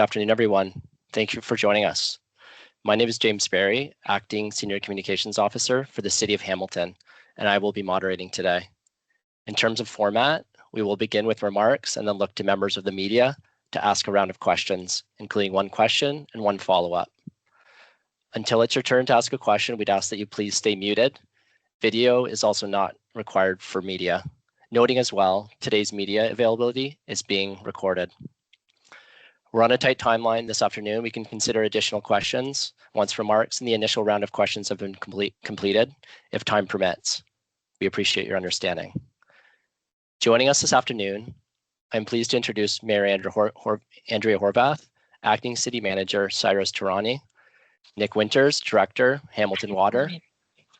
Afternoon, everyone. Thank you for joining us. My name is James Barry, Acting Senior Communications Officer for the City of Hamilton, and I will be moderating today. In terms of format, we will begin with remarks and then look to members of the media to ask a round of questions, including one question and one follow-up. Until it's your turn to ask a question, we'd ask that you please stay muted. Video is also not required for media. Noting as well, today's media availability is being recorded. We're on a tight timeline this afternoon. We can consider additional questions once remarks and the initial round of questions have been completed, if time permits. We appreciate your understanding. Joining us this afternoon, I'm pleased to introduce Mayor Andrea Horwath, Acting City Manager Cyrus Tehrani, Nick Winters, Director, Hamilton Water,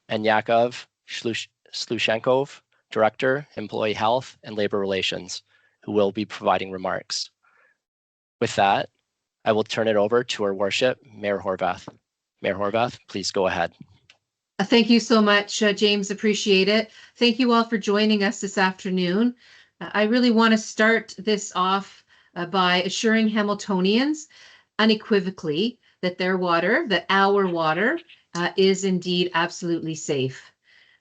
and Yakov Sluchenkov, Director, Employee Health and Labor Relations, who will be providing remarks. With that, I will turn it over to our worship, Mayor Horwath. Mayor Horwath, please go ahead. Thank you so much, James. Appreciate it. Thank you all for joining us this afternoon. I really want to start this off by assuring Hamiltonians unequivocally that their water, that our water, is indeed absolutely safe.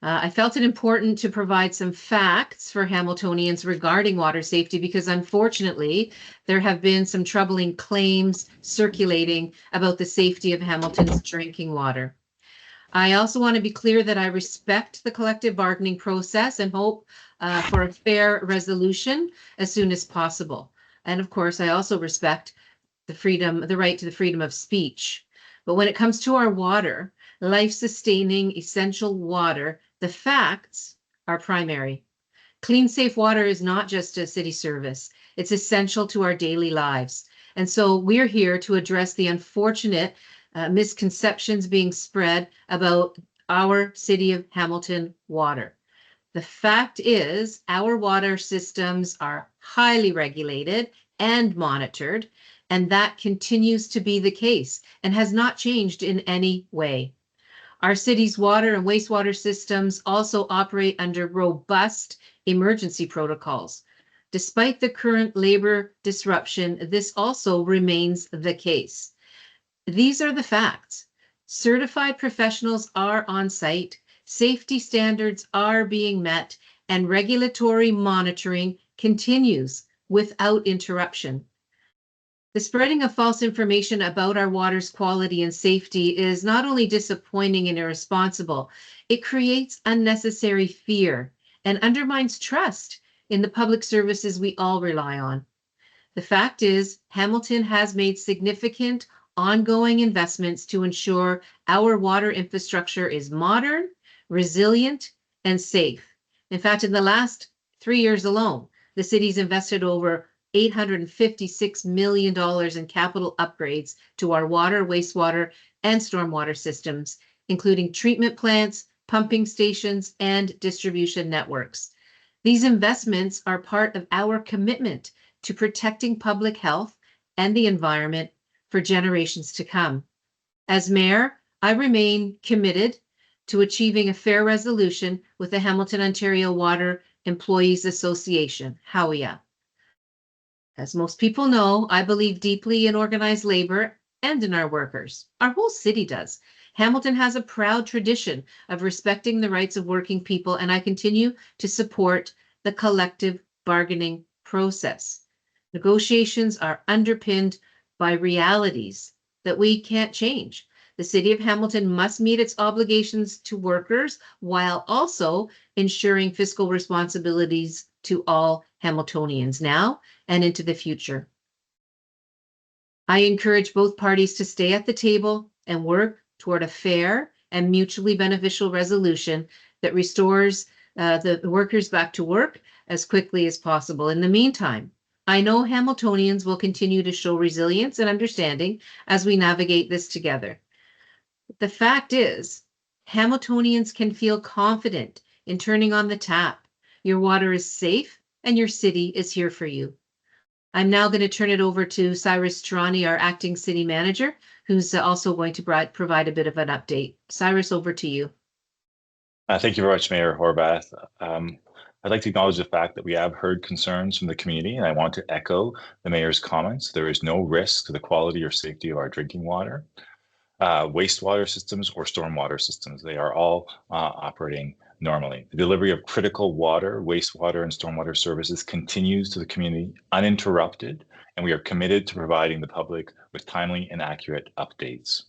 I felt it important to provide some facts for Hamiltonians regarding water safety because unfortunately there have been some troubling claims circulating about the safety of Hamilton's drinking water. I also want to be clear that I respect the collective bargaining process and hope for a fair resolution as soon as possible. And of course, I also respect the right to the freedom of speech. But when it comes to our water, life-sustaining, essential water, the facts are primary. Clean, safe water is not just a city service. It's essential to our daily lives. And so we're here to address the unfortunate misconceptions being spread about our City of Hamilton water. The fact is, our water systems are highly regulated and monitored, and that continues to be the case and has not changed in any way. Our city's water and wastewater systems also operate under robust emergency protocols. Despite the current labor disruption, this also remains the case. These are the facts. Certified professionals are on site, safety standards are being met, and regulatory monitoring continues without interruption. The spreading of false information about our water's quality and safety is not only disappointing and irresponsible, it creates unnecessary fear and undermines trust in the public services we all rely on. The fact is, Hamilton has made significant ongoing investments to ensure our water infrastructure is modern, resilient, and safe. In fact, in the last 3 years alone, the city's invested over $856 million in capital upgrades to our water, wastewater, and stormwater systems, including treatment plants, pumping stations, and distribution networks. These investments are part of our commitment to protecting public health and the environment for generations to come. As mayor, I remain committed to achieving a fair resolution with the Hamilton Ontario Water Employees Association, HOWEA. As most people know, I believe deeply in organized labor and in our workers. Our whole city does. Hamilton has a proud tradition of respecting the rights of working people, and I continue to support the collective bargaining process. Negotiations are underpinned by realities that we can't change. The City of Hamilton must meet its obligations to workers while also ensuring fiscal responsibilities to all Hamiltonians now and into the future. I encourage both parties to stay at the table and work toward a fair and mutually beneficial resolution that restores the workers back to work as quickly as possible. In the meantime, I know Hamiltonians will continue to show resilience and understanding as we navigate this together. The fact is, Hamiltonians can feel confident in turning on the tap. Your water is safe and your city is here for you. I'm now going to turn it over to Cyrus Tehrani, our acting city manager, who's also going to provide a bit of an update. Cyrus, over to you. Thank you very much, Mayor Horwath. I'd like to acknowledge the fact that we have heard concerns from the community, and I want to echo the mayor's comments. There is no risk to the quality or safety of our drinking water, wastewater systems, or stormwater systems. They are all operating normally. The delivery of critical water, wastewater, and stormwater services continues to the community uninterrupted, and we are committed to providing the public with timely and accurate updates.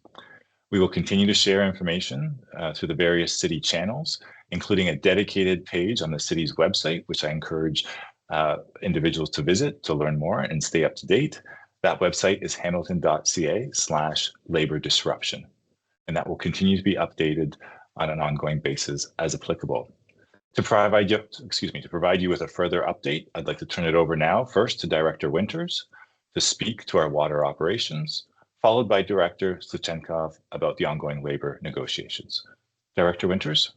We will continue to share information through the various city channels, including a dedicated page on the city's website, which I encourage individuals to visit to learn more and stay up to date. That website is hamilton.ca/labor disruption, and that will continue to be updated on an ongoing basis as applicable. To provide you with a further update, I'd like to turn it over now first to Director Winters to speak to our water operations, followed by Director Sluchenkov about the ongoing labor negotiations. Director Winters.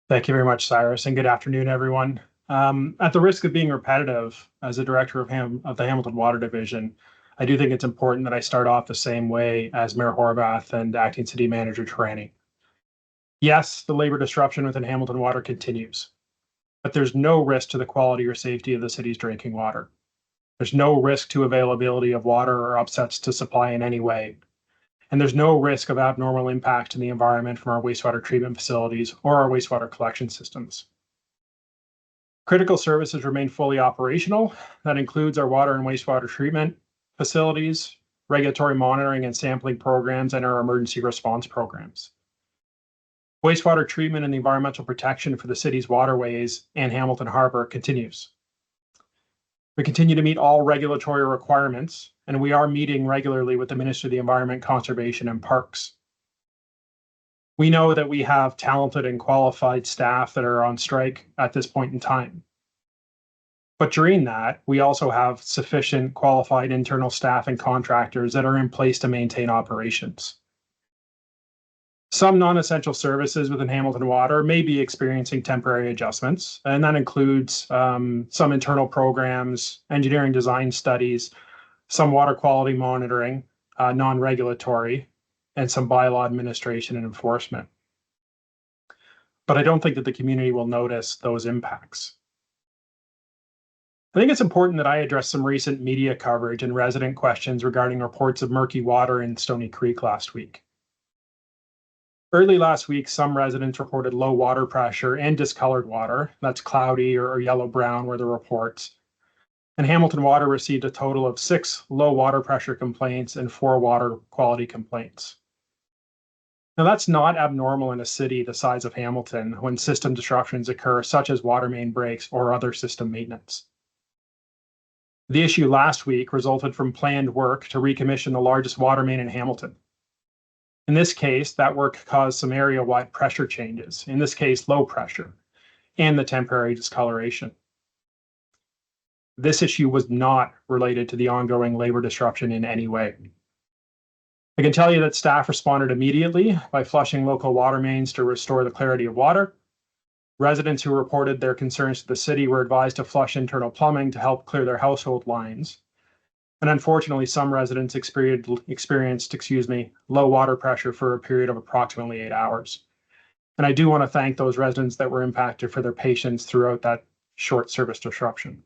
Thank you very much, Cyrus, and good afternoon, everyone. At the risk of being repetitive, as a director of the Hamilton Water Division, I do think it's important that I start off the same way as Mayor Horwath and Acting City Manager Tehrani. Yes, the labor disruption within Hamilton Water continues, but there's no risk to the quality or safety of the city's drinking water. There's no risk to availability of water or upsets to supply in any way. And there's no risk of abnormal impact in the environment from our wastewater treatment facilities or our wastewater collection systems. Critical services remain fully operational. That includes our water and wastewater treatment facilities, regulatory monitoring and sampling programs, and our emergency response programs. Wastewater treatment and the environmental protection for the city's waterways and Hamilton Harbor continues. We continue to meet all regulatory requirements, and we are meeting regularly with the Ministry of the Environment, Conservation, and Parks. We know that we have talented and qualified staff that are on strike at this point in time. But during that, we also have sufficient qualified internal staff and contractors that are in place to maintain operations. Some non-essential services within Hamilton Water may be experiencing temporary adjustments, and that includes some internal programs, engineering design studies, some water quality monitoring, non-regulatory, and some bylaw administration and enforcement. But I don't think that the community will notice those impacts. I think it's important that I address some recent media coverage and resident questions regarding reports of murky water in Stony Creek last week. Early last week, some residents reported low water pressure and discolored water. That's cloudy or yellow-brown were the reports. And Hamilton Water received a total of 6 low water pressure complaints and 4 water quality complaints. Now, that's not abnormal in a city the size of Hamilton when system disruptions occur, such as water main breaks or other system maintenance. The issue last week resulted from planned work to recommission the largest water main in Hamilton. In this case, that work caused some area-wide pressure changes, in this case, low pressure, and the temporary discoloration. This issue was not related to the ongoing labor disruption in any way. I can tell you that staff responded immediately by flushing local water mains to restore the clarity of water. Residents who reported their concerns to the city were advised to flush internal plumbing to help clear their household lines. And unfortunately, some residents experienced low water pressure for a period of approximately 8 hours. And I do want to thank those residents that were impacted for their patience throughout that short service disruption.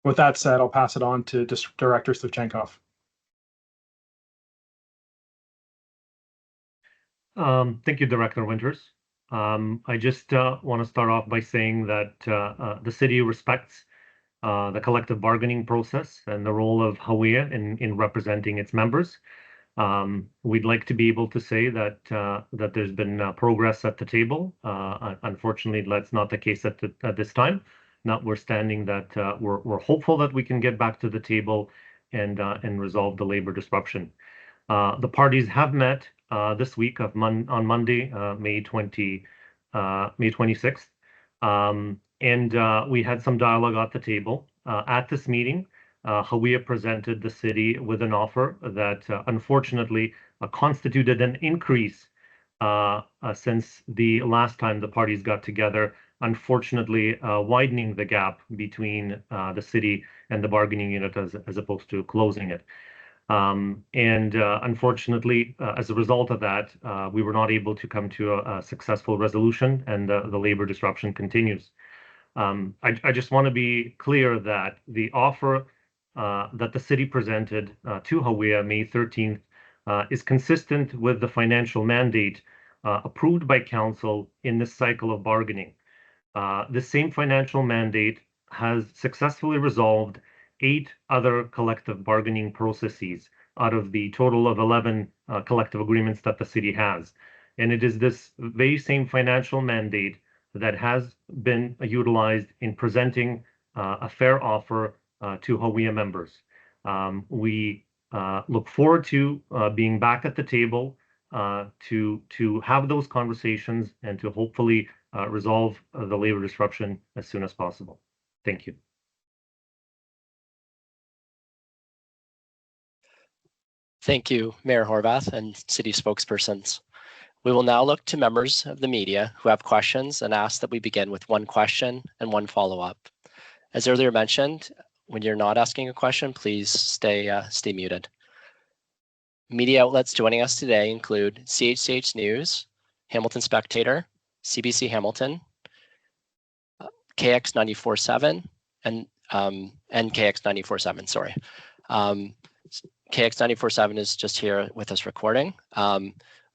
With that said, I'll pass it on to Director Sluchenkov. Thank you, Director Winters. I just want to start off by saying that the city respects the collective bargaining process and the role of HOWEA in representing its members. We'd like to be able to say that that there's been progress at the table. Unfortunately, that's not the case at this time. Notwithstanding that, we're hopeful that we can get back to the table and resolve the labor disruption. The parties have met this week on Monday, May 26th. And we had some dialogue at the table. At this meeting, HOWEA presented the city with an offer that unfortunately constituted an increase since the last time the parties got together, unfortunately widening the gap between the city and the bargaining unit as opposed to closing it. Unfortunately, as a result of that, we were not able to come to a successful resolution, and the labor disruption continues. I just want to be clear that the offer that the city presented to HOWEA May 13th is consistent with the financial mandate approved by council in this cycle of bargaining. The same financial mandate has successfully resolved 8 other collective bargaining processes out of the total of 11 collective agreements that the city has. And it is this very same financial mandate that has been utilized in presenting a fair offer to HOWEA members. We look forward to being back at the table to have those conversations and to hopefully resolve the labor disruption as soon as possible. Thank you. Thank you, Mayor Horwath and city spokespersons. We will now look to members of the media who have questions and ask that we begin with one question and one follow-up. As earlier mentioned, when you're not asking a question, please stay muted. Media outlets joining us today include CHCH News, Hamilton Spectator, CBC Hamilton, KX 94.7, and KX 94.7, sorry. KX 94.7 is just here with us recording.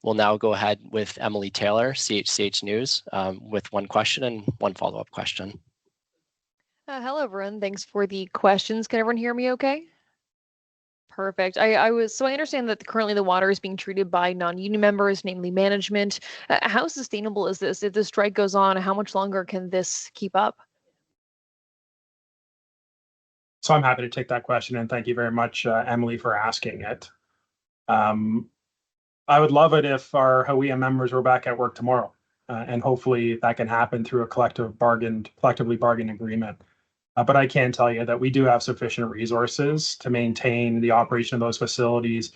We'll now go ahead with Emily Taylor, CHCH News, with one question and one follow-up question. Hello, everyone. Thanks for the questions. Can everyone hear me okay? Perfect. I understand that currently the water is being treated by non-union members, namely management. How sustainable is this? If the strike goes on, how much longer can this keep up? So I'm happy to take that question, and thank you very much, Emily, for asking it. I would love it if our HOWEA members were back at work tomorrow, and hopefully that can happen through a collectively bargained agreement. But I can tell you that we do have sufficient resources to maintain the operation of those facilities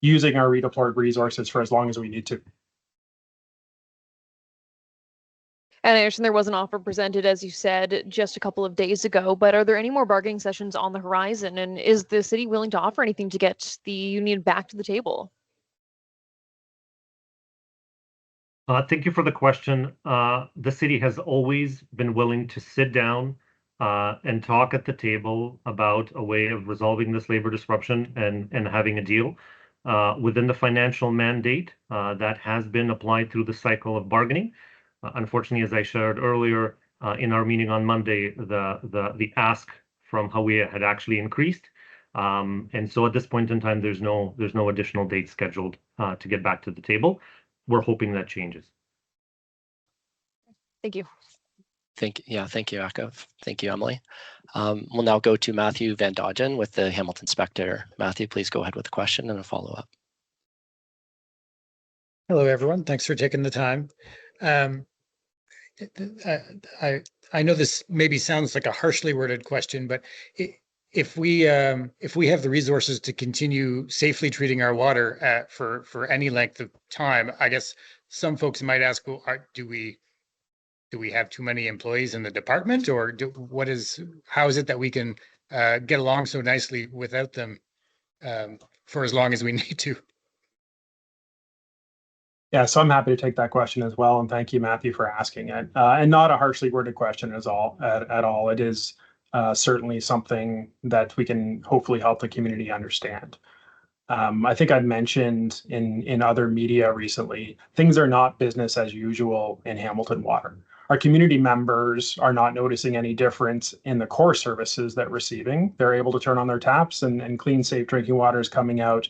using our redeployed resources for as long as we need to. And I understand there was an offer presented, as you said, just a couple of days ago, but are there any more bargaining sessions on the horizon? And is the city willing to offer anything to get the union back to the table? Thank you for the question. The city has always been willing to sit down and talk at the table about a way of resolving this labor disruption and having a deal within the financial mandate that has been applied through the cycle of bargaining. Unfortunately, as I shared earlier in our meeting on Monday, the ask from HOWEA had actually increased. And so at this point in time, there's no additional date scheduled to get back to the table. We're hoping that changes. Thank you. Thank you, Yakov. Thank you, Emily. We'll now go to Matthew Van Dodgen with the Hamilton Spectator. Matthew, please go ahead with the question and a follow-up. Hello, everyone. Thanks for taking the time. I know this maybe sounds like a harshly worded question, but if we have the resources to continue safely treating our water for any length of time, I guess some folks might ask, well, do we have too many employees in the department, or how is it that we can get along so nicely without them for as long as we need to? Yeah, so I'm happy to take that question as well, and thank you, Matthew, for asking it. And not a harshly worded question at all. It is certainly something that we can hopefully help the community understand. I think I've mentioned in other media recently, things are not business as usual in Hamilton Water. Our community members are not noticing any difference in the core services that we're receiving. They're able to turn on their taps and clean, safe drinking water is coming out.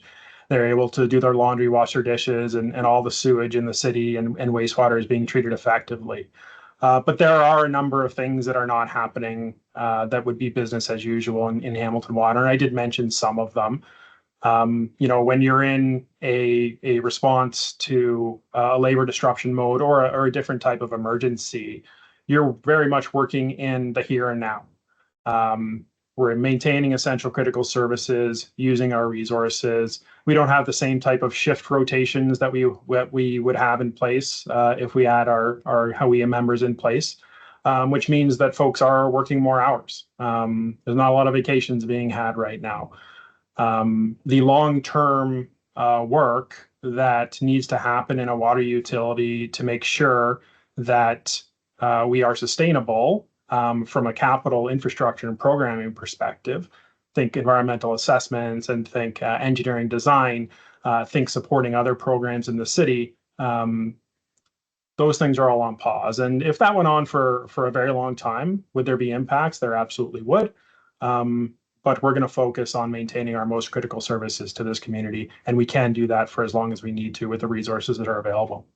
They're able to do their laundry, wash their dishes, and all the sewage in the city and wastewater is being treated effectively. But there are a number of things that are not happening that would be business as usual in Hamilton Water. And I did mention some of them. When you're in a response to a labor disruption mode or a different type of emergency, you're very much working in the here and now. We're maintaining essential critical services, using our resources. We don't have the same type of shift rotations that we would have in place if we had our HOWEA members in place, which means that folks are working more hours. There's not a lot of vacations being had right now. The long-term work that needs to happen in a water utility to make sure that we are sustainable from a capital infrastructure and programming perspective. Think environmental assessments and think engineering design, think supporting other programs in the city. Those things are all on pause. And if that went on for a very long time, would there be impacts? There absolutely would. But we're going to focus on maintaining our most critical services to this community. And we can do that for as long as we need to with the resources that are available.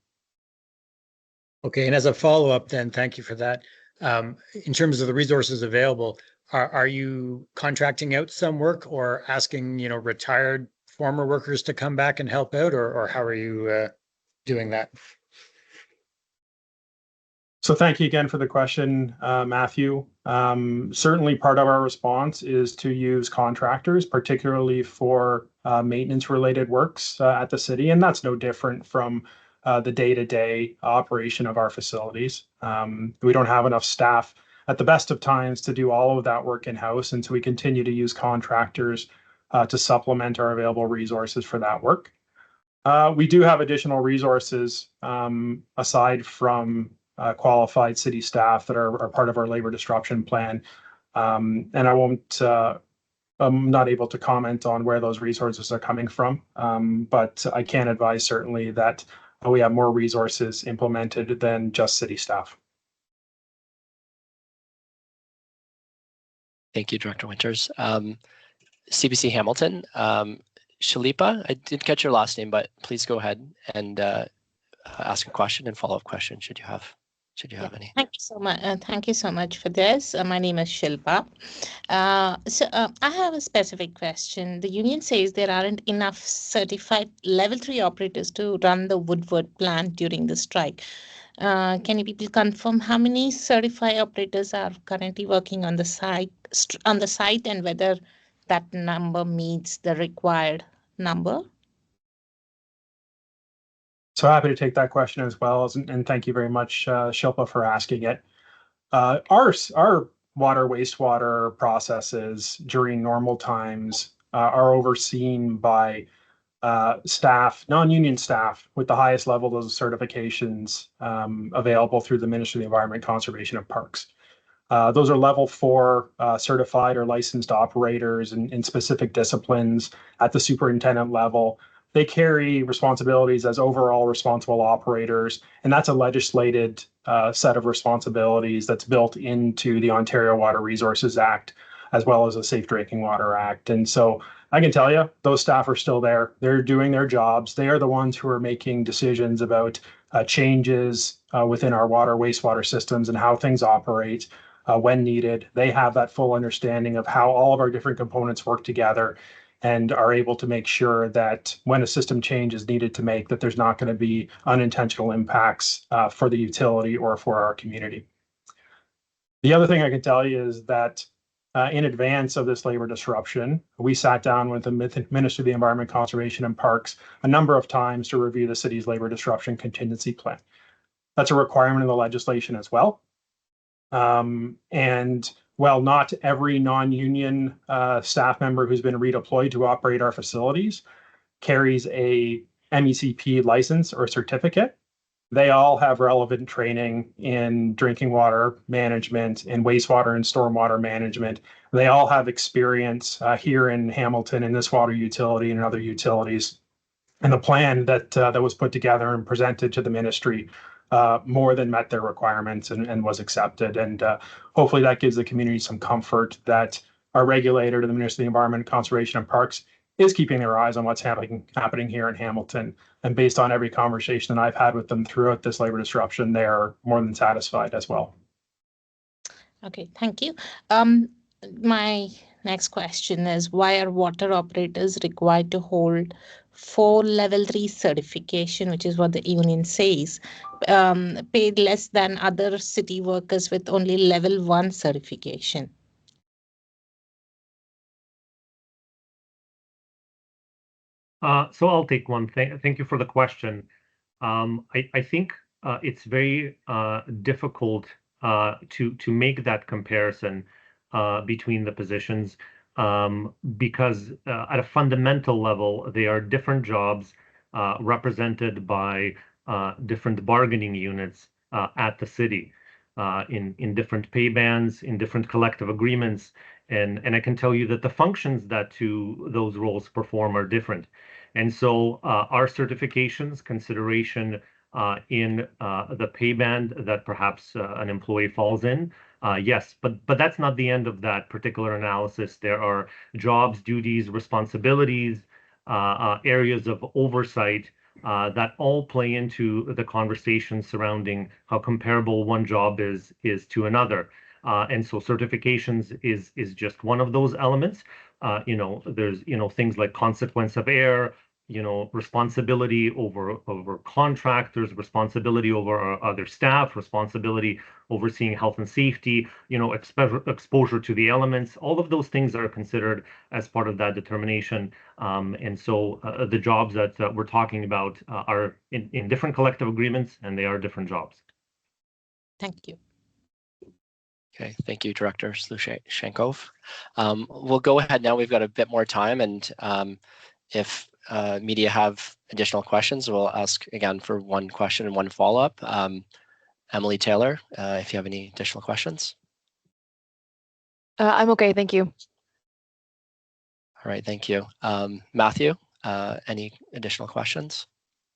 Okay, and as a follow-up then, thank you for that. In terms of the resources available, are you contracting out some work or asking, retired former workers to come back and help out, or how are you doing that? So thank you again for the question, Matthew. Certainly part of our response is to use contractors, particularly for maintenance-related works at the city, and that's no different from the day-to-day operation of our facilities. We don't have enough staff at the best of times to do all of that work in-house, and so we continue to use contractors to supplement our available resources for that work. We do have additional resources aside from qualified city staff that are part of our labor disruption plan. And I'm not able to comment on where those resources are coming from, but I can advise certainly that we have more resources implemented than just city staff. Thank you, Director Winters. CBC Hamilton, Shalipa, I didn't catch your last name, but please go ahead and ask a question and follow-up question should you have any. Thank you so much. Thank you so much for this. My name is Shilpa. I have a specific question. The union says there aren't enough certified level 3 operators to run the Woodward plant during the strike. Can you people confirm how many certified operators are currently working on the site, and whether that number meets the required number? So happy to take that question as well, and thank you very much, Shilpa, for asking it. Our water wastewater processes during normal times are overseen by staff, non-union staff, with the highest level of certifications available through the Ministry of the Environment, Conservation and Parks. Those are level 4 certified or licensed operators in specific disciplines at the superintendent level. They carry responsibilities as overall responsible operators, and that's a legislated set of responsibilities that's built into the Ontario Water Resources Act, as well as the Safe Drinking Water Act. And so I can tell you, those staff are still there. They're doing their jobs. They are the ones who are making decisions about changes within our water wastewater systems and how things operate when needed. They have that full understanding of how all of our different components work together, and are able to make sure that when a system change is needed to make, that there's not going to be unintentional impacts for the utility or for our community. The other thing I can tell you is that in advance of this labor disruption, we sat down with the Ministry of the Environment, Conservation and Parks a number of times to review the city's labor disruption contingency plan. That's a requirement in the legislation as well. And while not every non-union staff member who's been redeployed to operate our facilities carries a MECP license or certificate, they all have relevant training in drinking water management, in wastewater and stormwater management. They all have experience here in Hamilton in this water utility and other utilities. And the plan that was put together and presented to the ministry more than met their requirements and was accepted. And hopefully that gives the community some comfort that our regulator, to the Ministry of the Environment, Conservation and Parks, is keeping their eyes on what's happening here in Hamilton. And based on every conversation that I've had with them throughout this labor disruption, they are more than satisfied as well. Okay, thank you. My next question is, why are water operators required to hold 4 level 3 certification, which is what the union says, paid less than other city workers with only level 1 certification? So I'll take one thing. Thank you for the question. I think it's very difficult to make that comparison between the positions. because at a fundamental level, they are different jobs represented by different bargaining units at the city in different pay bands, in different collective agreements. And I can tell you that the functions that those roles perform are different. And so our certifications, consideration in the pay band that perhaps an employee falls in, yes, but that's not the end of that particular analysis. There are jobs, duties, responsibilities, areas of oversight that all play into the conversation surrounding how comparable one job is to another. And so certifications is just one of those elements. There's things like consequence of error, responsibility over contractors, responsibility over other staff, responsibility overseeing health and safety, exposure to the elements. All of those things are considered as part of that determination. And so the jobs that we're talking about are in different collective agreements, and they are different jobs. Thank you. Okay, thank you, Director Sluchenkov. We'll go ahead now. We've got a bit more time, and if media have additional questions, we'll ask again for one question and one follow-up. Emily Taylor, if you have any additional questions. I'm okay, thank you. All right, thank you. Matthew, any additional questions?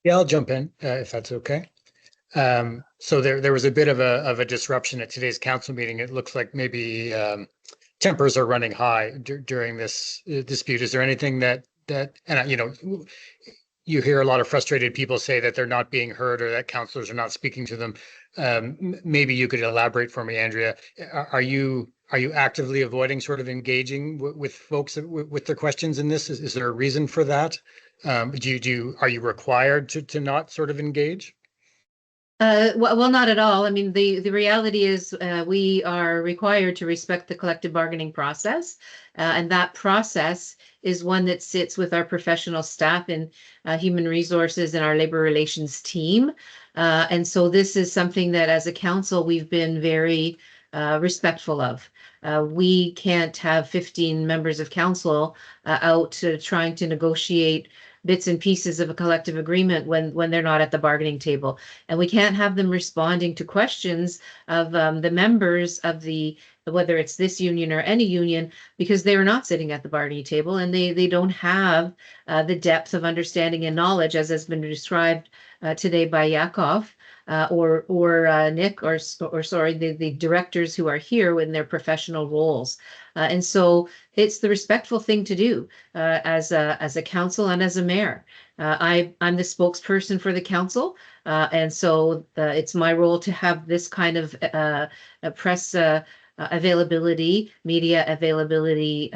Yeah, I'll jump in if that's okay. So there was a bit of a disruption at today's council meeting. It looks like maybe tempers are running high during this dispute. Is there anything that you hear a lot of frustrated people say that they're not being heard or that councillors are not speaking to them? Maybe you could elaborate for me, Andrea. Are you actively avoiding sort of engaging with folks with their questions in this? Is there a reason for that? Are you required to not sort of engage? Well, not at all. I mean, the reality is we are required to respect the collective bargaining process, and that process is one that sits with our professional staff in human resources and our labor relations team. And so this is something that as a council, we've been very respectful of. We can't have 15 members of council out trying to negotiate bits and pieces of a collective agreement when they're not at the bargaining table. And we can't have them responding to questions of the members of whether it's this union or any union, because they are not sitting at the bargaining table and they don't have the depth of understanding and knowledge as has been described today by Yakov or Nick or sorry, the directors who are here in their professional roles. And so it's the respectful thing to do as a council and as a mayor. I'm the spokesperson for the council, and so it's my role to have this kind of press availability, media availability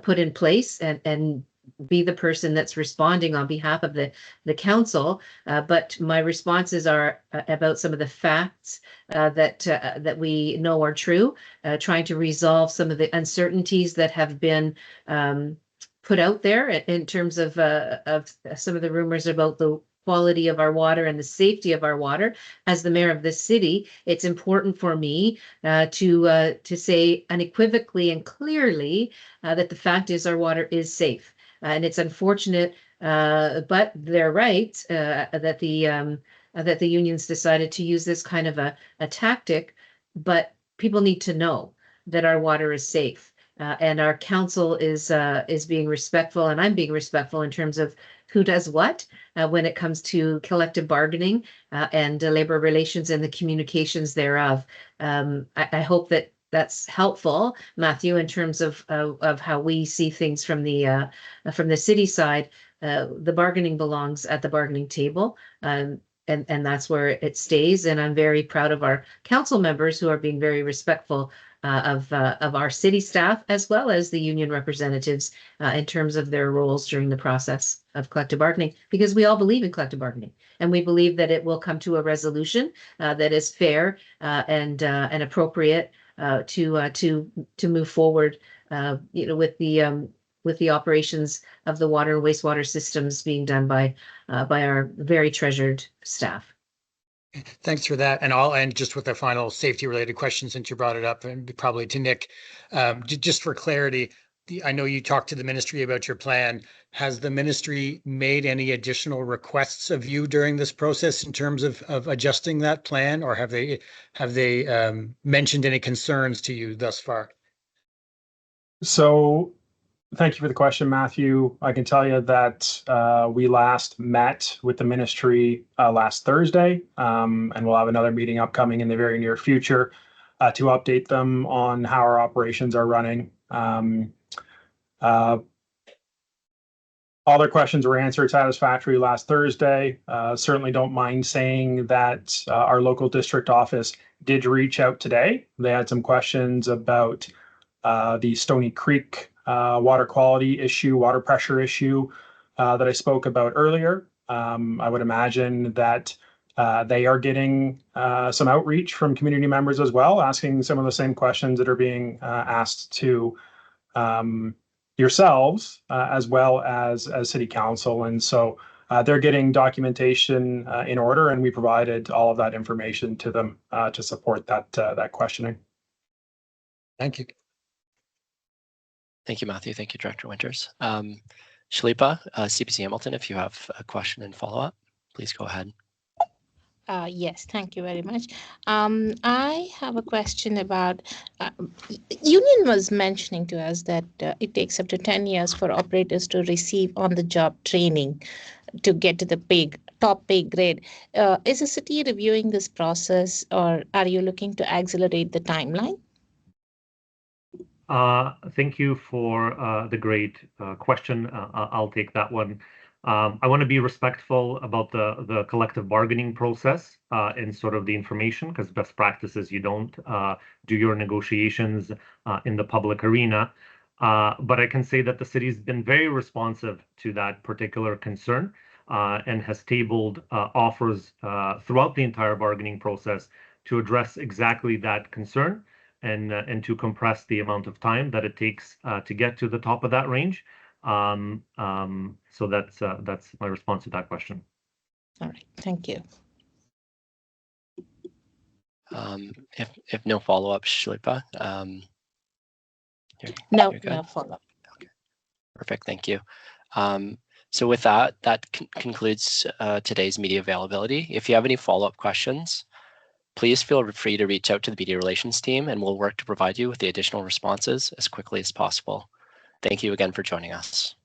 put in place and be the person that's responding on behalf of the council. But my responses are about some of the facts that we know are true, trying to resolve some of the uncertainties that have been put out there in terms of some of the rumors about the quality of our water and the safety of our water. As the mayor of this city, it's important for me to say unequivocally and clearly that the fact is our water is safe. And it's unfortunate, but they're right that the unions decided to use this kind of a tactic. But people need to know that our water is safe, and our council is being respectful, and I'm being respectful in terms of who does what when it comes to collective bargaining and labor relations and the communications thereof. I hope that that's helpful, Matthew, in terms of how we see things from the city side. The bargaining belongs at the bargaining table, and that's where it stays. And I'm very proud of our council members who are being very respectful of our city staff as well as the union representatives in terms of their roles during the process of collective bargaining, because we all believe in collective bargaining and we believe that it will come to a resolution that is fair and appropriate to move forward, with the operations of the water and wastewater systems being done by our very treasured staff. Thanks for that. And I'll end just with a final safety related question since you brought it up, and probably to Nick. Just for clarity, I know you talked to the ministry about your plan. Has the ministry made any additional requests of you during this process in terms of adjusting that plan, or have they mentioned any concerns to you thus far? So thank you for the question, Matthew. I can tell you that we last met with the ministry last Thursday, and we'll have another meeting upcoming in the very near future to update them on how our operations are running. All their questions were answered satisfactorily last Thursday. Certainly don't mind saying that our local district office did reach out today. They had some questions about the Stony Creek water quality issue, water pressure issue that I spoke about earlier. I would imagine that they are getting some outreach from community members as well, asking some of the same questions that are being asked to yourselves as well as city council. And so they're getting documentation in order, and we provided all of that information to them to support that questioning. Thank you. Thank you, Matthew. Thank you, Director Winters. Shalipa, CPC Hamilton, if you have a question and follow-up, please go ahead. Yes, thank you very much. I have a question about, Union was mentioning to us that it takes up to 10 years for operators to receive on-the-job training to get to the top pay grade. Is the city reviewing this process, or are you looking to accelerate the timeline? Thank you for the great question. I'll take that one. I want to be respectful about the collective bargaining process and sort of the information, because best practice is you don't do your negotiations in the public arena. But I can say that the city's been very responsive to that particular concern and has tabled offers throughout the entire bargaining process to address exactly that concern and to compress the amount of time that it takes to get to the top of that range. So that's my response to that question. All right, thank you. If no follow-up, Shalipa. No follow-up. Okay, perfect. Thank you. So with that concludes today's media availability. If you have any follow-up questions, please feel free to reach out to the media relations team, and we'll work to provide you with the additional responses as quickly as possible. Thank you again for joining us.